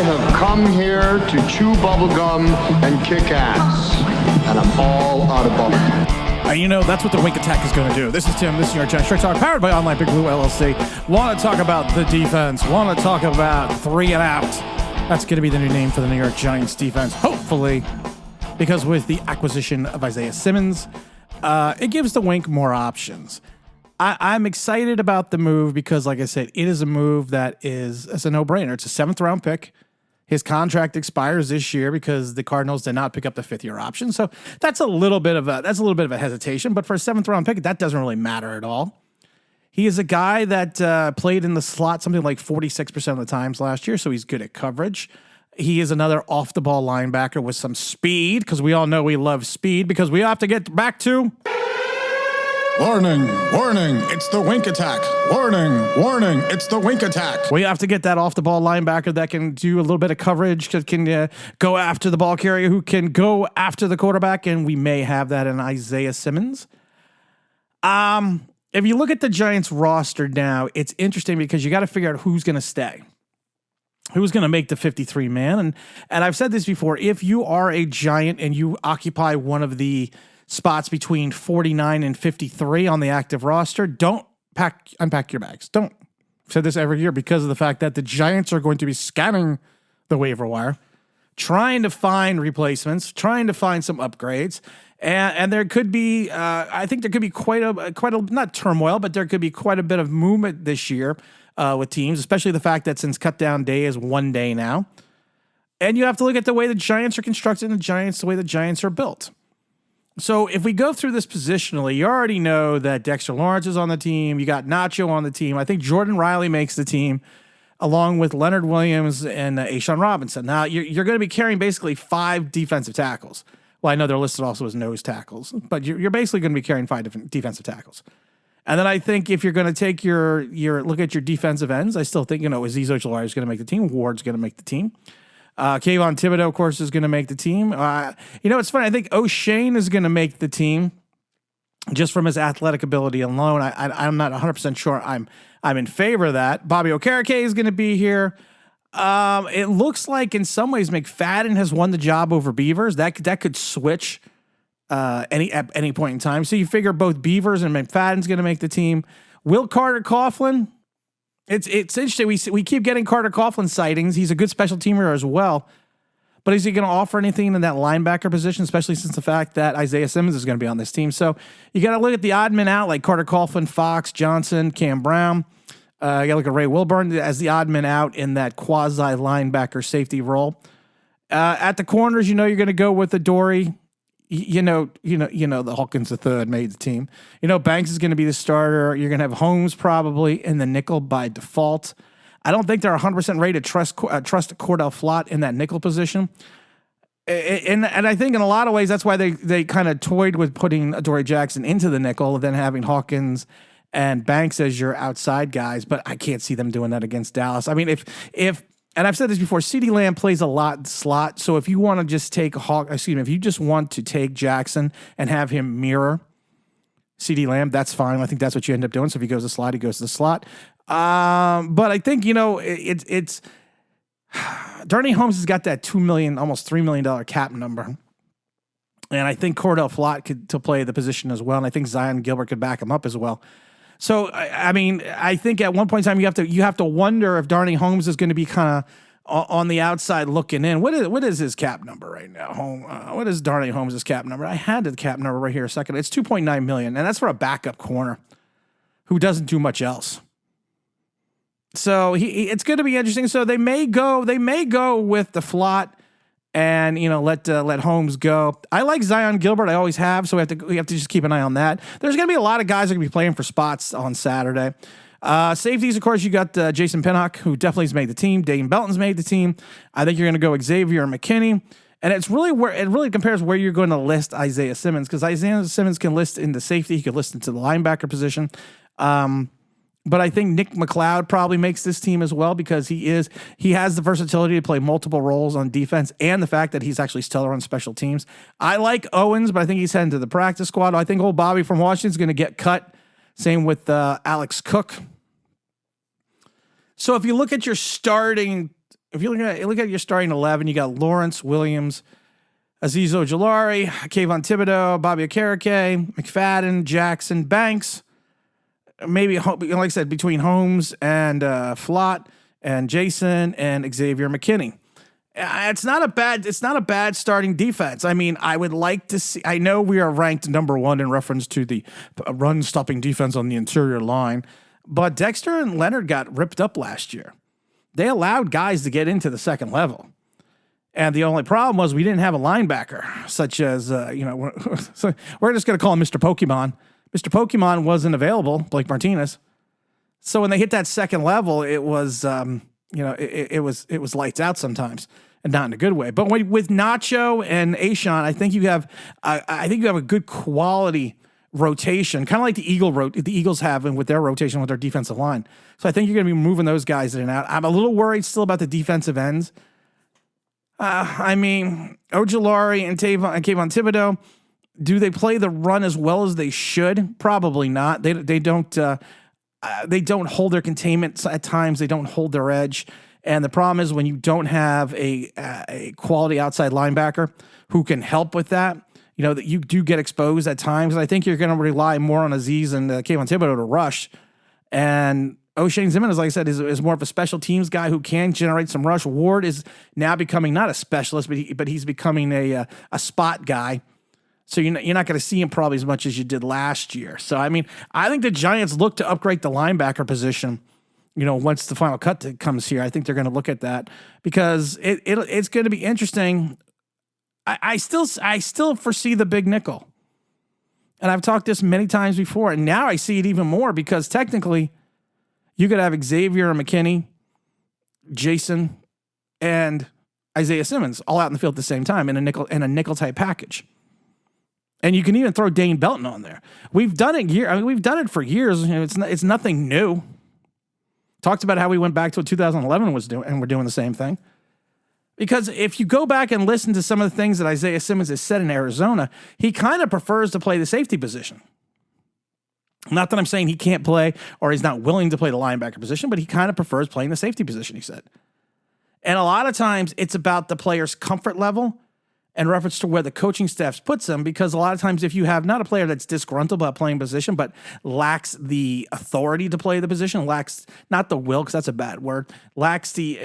have come here to chew bubblegum and kick ass. And I'm all out of bubblegum. You know, that's what the Wink Attack is going to do. This is Tim. This is your Giant Straight Talk, powered by Online Big Blue LLC. Want to talk about the defense. Want to talk about 3 and out. That's going to be the new name for the New York Giants defense, hopefully, because with the acquisition of Isaiah Simmons, it gives the Wink more options. I'm excited about the move because, like I said, it is a move that it's a no-brainer. It's a 7th-round pick. His contract expires this year because the Cardinals did not pick up the 5th-year option. So that's a little bit of a hesitation. But for a 7th-round pick, that doesn't really matter at all. He is a guy that played in the slot something like 46% of the times last year, so he's good at coverage. He is another off-the-ball linebacker with some speed, because we all know we love speed, because we have to get back to... Warning, warning, it's the Wink Attack. Warning, warning, it's the Wink Attack. We have to get that off-the-ball linebacker that can do a little bit of coverage, can go after the ball carrier, who can go after the quarterback, and we may have that in Isaiah Simmons. If you look at the Giants roster now, it's interesting because you got to figure out who's going to stay. Who's going to make the 53-man? And I've said this before, if you are a Giant and you occupy one of the spots between 49 and 53 on the active roster, don't unpack your bags. Don't. I've said this every year because of the fact that the Giants are going to be scanning the waiver wire, trying to find replacements, trying to find some upgrades. And there could be, I think there could be quite a, not turmoil, but there could be quite a bit of movement this year with teams, especially the fact that since cut down day is 1 day now. And you have to look at the way the Giants are constructed and the way the Giants are built. So if we go through this positionally, you already know that Dexter Lawrence is on the team. You got Nacho on the team. I think Jordan Riley makes the team, along with Leonard Williams and A'Shawn Robinson. Now, you're going to be carrying basically 5 defensive tackles. Well, I know they're listed also as nose tackles, but you're basically going to be carrying 5 different defensive tackles. And then I think if you're going to take your look at your defensive ends, I still think, Azeez Ojulari is going to make the team. Ward's going to make the team. Kayvon Thibodeau, of course, is going to make the team. It's funny. I think O'Shane is going to make the team just from his athletic ability alone. I'm not 100% sure I'm in favor of that. Bobby Okereke is going to be here. It looks like in some ways McFadden has won the job over Beavers. That could switch at any point in time. So you figure both Beavers and McFadden's going to make the team. Will Carter Coughlin? It's interesting. We keep getting Carter Coughlin sightings. He's a good special teamer as well. But is he going to offer anything in that linebacker position, especially since the fact that Isaiah Simmons is going to be on this team? So you got to look at the odd men out like Carter Coughlin, Fox, Johnson, Cam Brown. You got to look at Ray Wilburn as the odd men out in that quasi linebacker safety role. At the corners, you're going to go with Adoree'. The Hawkins III made the team. Banks is going to be the starter. You're going to have Holmes probably in the nickel by default. I don't think they're 100% ready to trust Cordell Flott in that nickel position. And I think in a lot of ways, that's why they kind of toyed with putting Adoree' Jackson into the nickel and then having Hawkins and Banks as your outside guys. But I can't see them doing that against Dallas. I mean, if and I've said this before, CeeDee Lamb plays a lot slot. So if you want to just take if you just want to take Jackson and have him mirror CeeDee Lamb, that's fine. I think that's what you end up doing. So if he goes to the slot, he goes to the slot. But I think, it's Darnay Holmes has got that $2 million, almost $3 million cap number. And I think Cordell Flott could to play the position as well. And I think Zion Gilbert could back him up as well. So, I think at one point in time you have to wonder if Darnay Holmes is going to be kind of on the outside looking in. What is his cap number right now? What is Darnay Holmes' cap number? I had the cap number right here a second. It's $2.9 million, and that's for a backup corner who doesn't do much else. So it's going to be interesting. So they may go with the Flott and let Holmes go. I like Zion Gilbert. I always have. So we have to just keep an eye on that. There's going to be a lot of guys that are going to be playing for spots on Saturday. Safeties, of course, you got Jason Pinnock, who definitely has made the team. Dayton Belton's made the team. I think you're going to go Xavier McKinney. And it really compares where you're going to list Isaiah Simmons, because Isaiah Simmons can list into safety. He could list into the linebacker position. But I think Nick McLeod probably makes this team as well, because he has the versatility to play multiple roles on defense, and the fact that he's actually stellar on special teams. I like Owens, but I think he's heading to the practice squad. I think old Bobby from Washington is going to get cut. Same with Alex Cook. So if you look at your starting if you look at your starting 11, you got Lawrence, Williams, Azeez Ojulari, Kayvon Thibodeau, Bobby Okereke, McFadden, Jackson, Banks. Maybe, like I said, between Holmes and Flott and Jason and Xavier McKinney. It's not a bad starting defense. I mean, I would like to see, I know we are ranked number 1 in reference to the run stopping defense on the interior line, but Dexter and Leonard got ripped up last year. They allowed guys to get into the second level. And the only problem was we didn't have a linebacker, such as, so we're just going to call him Mr. Pokemon. Mr. Pokemon wasn't available, Blake Martinez. So when they hit that second level, it was, it was lights out sometimes, and not in a good way. But with Nacho and Ashawn, I think you have a good quality rotation, kind of like the Eagles have with their rotation with their defensive line. So I think you're going to be moving those guys in and out. I'm a little worried still about the defensive ends. Ojulari and Kayvon Thibodeau, do they play the run as well as they should? Probably not. They don't hold their containment at times. They don't hold their edge. And the problem is when you don't have a quality outside linebacker who can help with that, that you do get exposed at times. And I think you're going to rely more on Azeez and Kayvon Thibodeau to rush. And O'Shane Ximines, like I said, is more of a special teams guy who can generate some rush. Ward is now becoming not a specialist, but he's becoming a spot guy. So you're not going to see him probably as much as you did last year. So, I mean, I think the Giants look to upgrade the linebacker position, once the final cut comes here. I think they're going to look at that because it's going to be interesting. I still foresee the big nickel. And I've talked this many times before, and now I see it even more because technically you could have Xavier McKinney, Jason, and Isaiah Simmons all out in the field at the same time in a nickel type package. And you can even throw Dane Belton on there. We've done it we've done it for years. It's nothing new. Talked about how we went back to what 2011 was doing, and we're doing the same thing. Because if you go back and listen to some of the things that Isaiah Simmons has said in Arizona, he kind of prefers to play the safety position. Not that I'm saying he can't play or he's not willing to play the linebacker position, but he kind of prefers playing the safety position, he said. And a lot of times it's about the player's comfort level in reference to where the coaching staff puts them, because a lot of times if you have not a player that's disgruntled about playing position, but lacks the authority to play the position, lacks not the will, because that's a bad word, lacks the,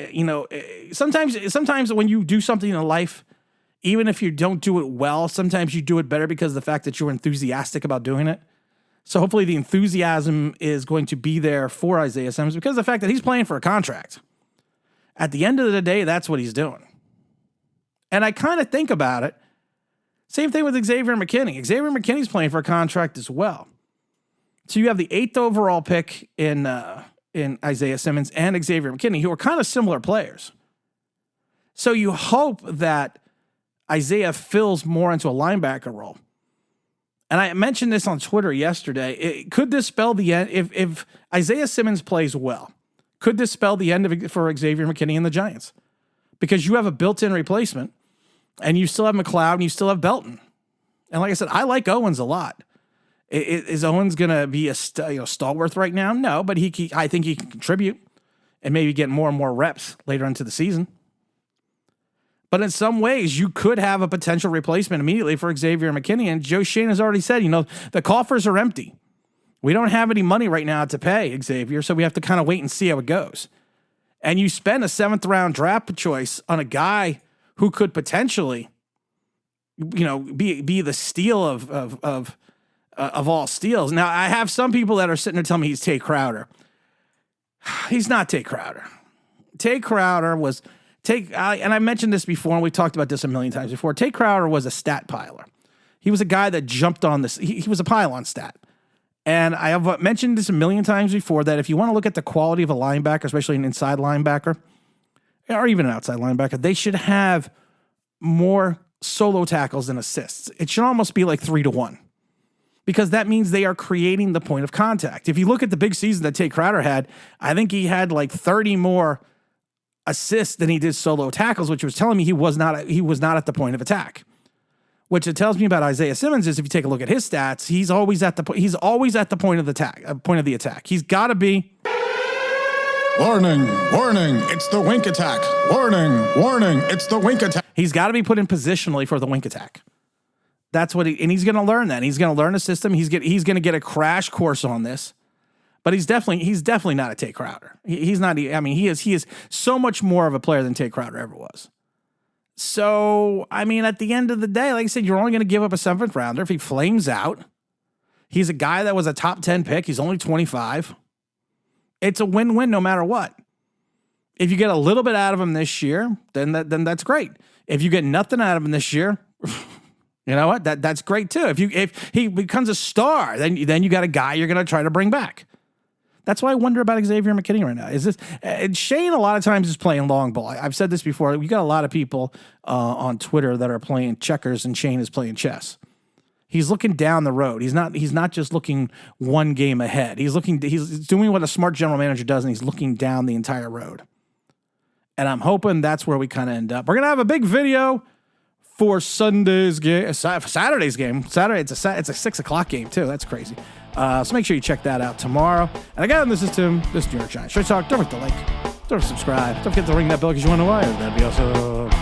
sometimes when you do something in life, even if you don't do it well, sometimes you do it better because of the fact that you're enthusiastic about doing it. So hopefully the enthusiasm is going to be there for Isaiah Simmons because of the fact that he's playing for a contract. At the end of the day, that's what he's doing. And I kind of think about it. Same thing with Xavier McKinney. Xavier McKinney's playing for a contract as well. So you have the 8th overall pick in Isaiah Simmons and Xavier McKinney, who are kind of similar players. So you hope that Isaiah fills more into a linebacker role. And I mentioned this on Twitter yesterday. Could this spell the end? If Isaiah Simmons plays well, could this spell the end of it for Xavier McKinney and the Giants? Because you have a built-in replacement, and you still have McLeod, and you still have Belton. And like I said, I like Owens a lot. Is Owens going to be a stalwart right now? No, but I think he can contribute and maybe get more and more reps later into the season. But in some ways, you could have a potential replacement immediately for Xavier McKinney. And Joe Schoen has already said, the coffers are empty. We don't have any money right now to pay Xavier, so we have to kind of wait and see how it goes. And you spend a 7th-round draft choice on a guy who could potentially, be the steal of all steals. Now, I have some people that are sitting there telling me he's Tay Crowder. He's not Tay Crowder. Tay Crowder was and I mentioned this before, and we've talked about this a million times before. Tay Crowder was a stat piler. He was a guy that jumped on this. He was a pile-on stat. And I have mentioned this a million times before that if you want to look at the quality of a linebacker, especially an inside linebacker, or even an outside linebacker, they should have more solo tackles than assists. It should almost be like 3-1. Because that means they are creating the point of contact. If you look at the big season that Tay Crowder had, I think he had like 30 more assists than he did solo tackles, which was telling me he was not at the point of attack. Which it tells me about Isaiah Simmons is if you take a look at his stats, he's always at the point of the attack. He's got to be Warning, warning, it's the wink attack. Warning, warning, it's the wink attack. He's got to be put in positionally for the wink attack. That's what he's going to learn that. He's going to learn the system. He's going to get a crash course on this. But he's definitely not a Tate Crowder. He's not. I mean, he is so much more of a player than Tate Crowder ever was. So, I mean, at the end of the day, like I said, you're only going to give up a 7th rounder if he flames out. He's a guy that was a top 10 pick. He's only 25. It's a win-win no matter what. If you get a little bit out of him this year, then that's great. If you get nothing out of him this year, you know what? That's great too. If he becomes a star, then you got a guy you're going to try to bring back. That's why I wonder about Xavier McKinney right now. Is this Shane? A lot of times is playing long ball. I've said this before. We got a lot of people on Twitter that are playing checkers, and Shane is playing chess. He's looking down the road. He's not just looking one game ahead. He's doing what a smart general manager does, and he's looking down the entire road. And I'm hoping that's where we kind of end up. We're gonna have a big video for Saturday's game. Saturday, it's a 6:00 game too. That's crazy. So make sure you check that out tomorrow. And again, this is Tim. This is New York Giants Straight Talk. Don't forget to like, don't forget to subscribe. Don't forget to ring that bell because you want to know why. That'd be awesome.